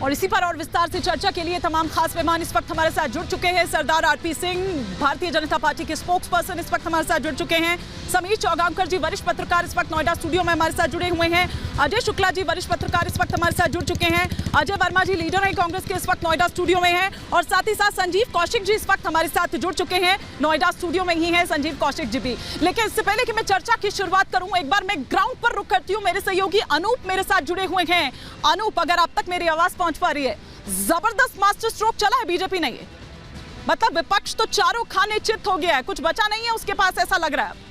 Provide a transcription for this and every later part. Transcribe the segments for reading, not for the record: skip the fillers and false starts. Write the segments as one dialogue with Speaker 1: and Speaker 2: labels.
Speaker 1: और इसी पर और विस्तार से चर्चा के लिए तमाम खास मेहमान इस वक्त हमारे साथ जुड़ चुके हैं। सरदार आरपी सिंह, भारतीय जनता पार्टी के स्पोक्स पर्सन, इस वक्त हमारे साथ जुड़ चुके हैं। समीर चौगामकर जी, वरिष्ठ पत्रकार, इस वक्त नोएडा स्टूडियो में हमारे साथ जुड़े हुए हैं। अजय शुक्ला जी, वरिष्ठ पत्रकार, इस वक्त हमारे साथ जुड़ चुके हैं। अजय वर्मा जी, लीडर है कांग्रेस के, इस वक्त नोएडा स्टूडियो में हैं। और साथ ही साथ संजीव कौशिक जी इस वक्त हमारे साथ जुड़ चुके हैं, नोएडा स्टूडियो में ही है संजीव कौशिक जी भी। लेकिन इससे पहले कि मैं चर्चा की शुरुआत करूं, एक बार मैं ग्राउंड पर रुक करती हूं। मेरे सहयोगी अनूप मेरे साथ जुड़े हुए हैं। अनूप, अगर अब तक मेरी आवाज पहुंच पा रही है, जबरदस्त मास्टर स्ट्रोक चला है बीजेपी ने, ये मतलब विपक्ष तो चारों खाने चित हो गया है, कुछ बचा नहीं है उसके पास, ऐसा लग रहा है।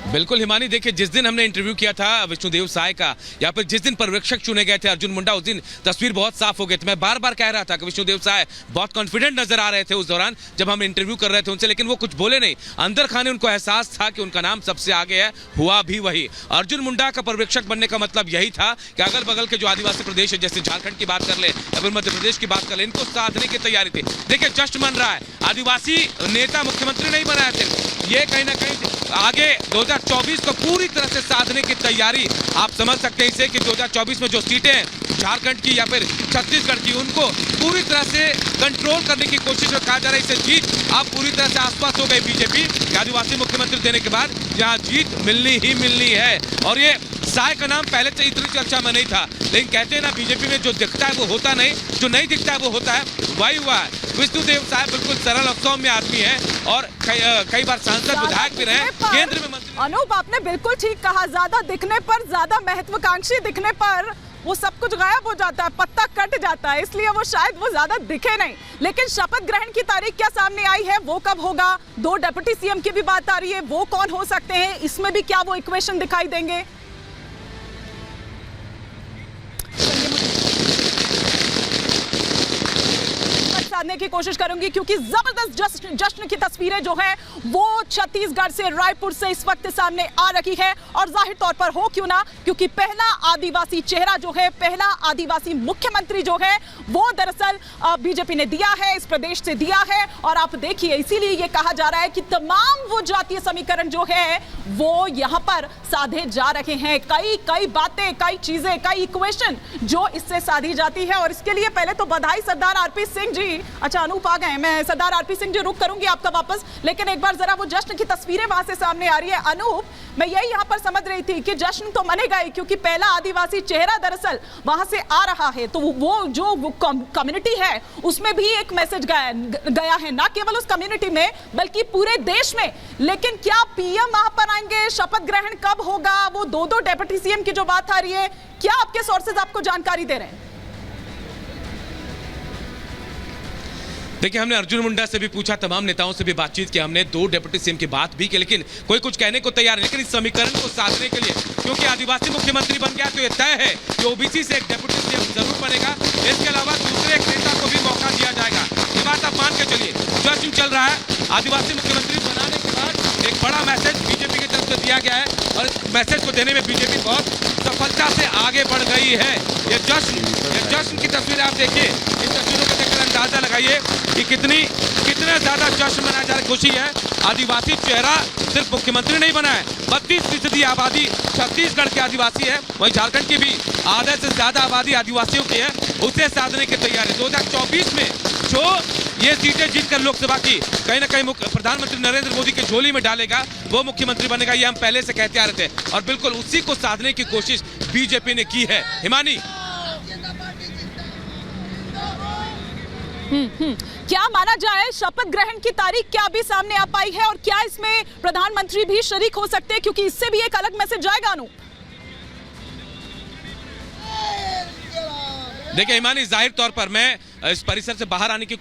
Speaker 2: बिल्कुल हिमानी, देखिए जिस दिन हमने इंटरव्यू किया था विष्णुदेव साय का, या फिर जिस दिन पर्यवेक्षक चुने गए थे अर्जुन मुंडा, उस दिन तस्वीर बहुत साफ हो गई थी। मैं बार बार कह रहा था कि विष्णुदेव साय बहुत कॉन्फिडेंट नजर आ रहे थे उस दौरान जब हम इंटरव्यू कर रहे थे उनसे, लेकिन वो कुछ बोले नहीं। अंदर खाने उनको एहसास था कि उनका नाम सबसे आगे है, हुआ भी वही। अर्जुन मुंडा का पर्यवेक्षक बनने का मतलब यही था कि अगल बगल के जो आदिवासी प्रदेश है, जैसे झारखंड की बात कर ले या फिर मध्य प्रदेश की बात कर ले, इनको साधने की तैयारी थी। देखिए जश्न मन रहा है, आदिवासी नेता मुख्यमंत्री नहीं बनाया थे, ये कहीं ना कहीं आगे 2024 को पूरी तरह से साधने की तैयारी आप समझ सकते हैं इसे, कि 2024 में जो सीटें हैं झारखंड की या फिर छत्तीसगढ़ की, उनको पूरी तरह से कंट्रोल करने की कोशिश में कहा जा रहा है। इसे जीत अब पूरी तरह से आसपास हो गई बीजेपी आदिवासी मुख्यमंत्री देने के बाद, जहां जीत मिलनी ही मिलनी है। और ये साय का नाम पहले से इतनी चर्चा में नहीं था, लेकिन कहते हैं ना बीजेपी में जो दिखता है वो होता नहीं, जो नहीं दिखता है वो होता है, वही हुआ है। विष्णुदेव साय बिल्कुल सरल और सौम्य आदमी है और कई बार सांसद विधायक भी रहे, केंद्र में मंत्री।
Speaker 1: अनूप, आपने बिल्कुल ठीक कहा, ज्यादा दिखने पर, ज्यादा महत्वाकांक्षी दिखने पर वो सब कुछ गायब हो जाता है, पत्ता कट जाता है, इसलिए वो शायद वो ज्यादा दिखे नहीं। लेकिन शपथ ग्रहण की तारीख क्या सामने आई है, वो कब होगा? 2 डिप्टी सीएम की भी बात आ रही है, वो कौन हो सकते हैं? इसमें भी क्या वो इक्वेशन दिखाई देंगे? साधने की कोशिश करूंगी क्योंकि जबरदस्त जश्न की तस्वीरें जो है वो छत्तीसगढ़ से, रायपुर से इस वक्त सामने आ रही है। और जाहिर तौर पर हो क्यों ना, क्योंकि पहला आदिवासी चेहरा जो है, पहला आदिवासी मुख्यमंत्री जो है, वो दरअसल बीजेपी ने दिया है, इस प्रदेश से दिया है। और आप देखिए, इसीलिए ये कहा जा रहा है कि तमाम वो जातीय समीकरण जो है वो यहां पर साधे जा रहे हैं। कई बातें, कई चीजें, कई इक्वेशन जो इससे साधी जाती है। और इसके लिए पहले तो बधाई सरदार आरपी सिंह जी। अच्छा अनूप आ गए, मैं सरदार आरपी सिंह जी रुक करूंगी आपका वापस, लेकिन एक बार जरा वो जश्न की तस्वीरें वहां से सामने आ रही है। अनूप, मैं यही यहां पर समझ रही थी कि जश्न तो मनेगा ही, क्योंकि पहला आदिवासी चेहरा दरअसल वहां से आ रहा है, तो वो जो कम्युनिटी है उसमें भी एक मैसेज गया है, ना केवल उस कम्युनिटी में बल्कि पूरे देश में। लेकिन क्या पीएम वहां पर आएंगे, शपथ ग्रहण कब होगा, वो 2 डिप्टी सीएम की जो बात आ रही है, क्या आपके सोर्सेज आपको जानकारी दे रहे हैं?
Speaker 2: देखिए हमने अर्जुन मुंडा से भी पूछा, तमाम नेताओं से भी बातचीत की, हमने 2 डिप्टी सीएम की बात भी की, लेकिन कोई कुछ कहने को तैयार नहीं। लेकिन इस समीकरण को साधने के लिए, क्योंकि आदिवासी मुख्यमंत्री बन गया तो ये तय है कि ओबीसी से एक डिप्टी सीएम जरूर बनेगा। इसके अलावा दूसरे एक नेता को भी मौका दिया जाएगा, ये बात आप मान के चलिए। जश्न चल रहा है, आदिवासी मुख्यमंत्री बनाने के बाद एक बड़ा मैसेज बीजेपी की तरफ से दिया गया है और इस मैसेज को देने में बीजेपी बहुत सफलता से आगे बढ़ गई है। ये जश्न की तस्वीर आप देखिए, इन तस्वीरों को देखकर अंदाजा लगाइए कि कितना ज्यादा जश्न मनाया जा रहा है, खुशी है। आदिवासी चेहरा सिर्फ मुख्यमंत्री नहीं बना है, 32% आबादी छत्तीसगढ़ के आदिवासी है, वहीं झारखंड की भी आधे से ज्यादा आबादी आदिवासियों की है। उसे साधने की तैयारी 2024 में जो ये सीटें जीतकर लोकसभा की कहीं ना कहीं प्रधानमंत्री नरेंद्र मोदी की झोली में डालेगा, वो मुख्यमंत्री बनेगा, ये हम पहले से कहते आ रहे थे। और बिल्कुल उसी को साधने की कोशिश बीजेपी ने की है। हिमानी,
Speaker 1: क्या माना जाए, शपथ ग्रहण की तारीख क्या अभी सामने आ पाई है और क्या इसमें प्रधानमंत्री भी शरीक हो सकते हैं, क्योंकि इससे भी एक अलग मैसेज जाएगा? अनु,
Speaker 2: देखिए हिमानी, जाहिर तौर पर मैं इस परिसर से बाहर आने की